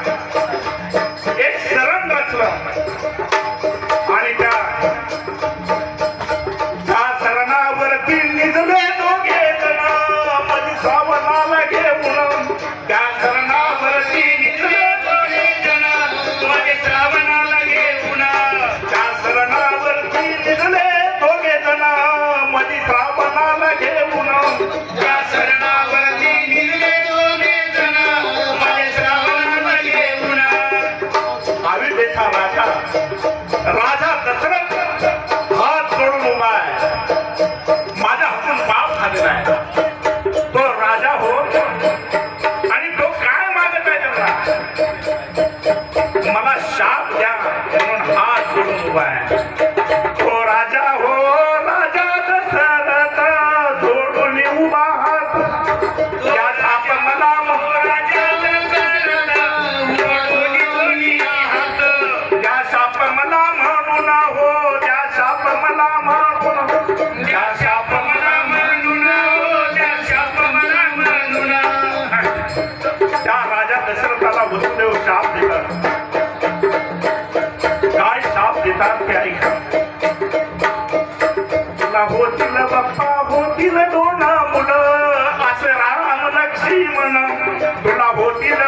एक शरण रचलं आणि त्या शरणावरती निजले दोघे जण मधी श्रावणाला घेऊन त्या शरणावरती निजले दोघे जण मधी श्रावणाला घेऊन त्या शरणावरती निजले दोघे जण मधी श्रावणाला घेऊन त्या शरणावरती निजले दोघे जण मधी श्रावणाला घेऊन अयोध्येचा राजा दशरथ हात जोडून उभा आहे. माझ्या हातून पाप झालेला आहे. तो राजा हो आणि तो काय मागत आहे त्याला मला शाप द्या म्हणून हात जोडून उभा आहे. तो राजा हो राजा दशरथ जोडून उभा हात त्या शाप मला राजा दशरथ जोडून हात त्या शाप मला म्हणून हो त्या शाप मला म्हणून त्या शाप मला म्हणून हो त्या शाप मला म्हणून त्या राजा दशरथाला वसुदेव शाप देतात. काय शाप देतात ते ऐका. तुला होतील बाप्पा होतील दोन मुलं असं राम लक्ष्मण तुला होतील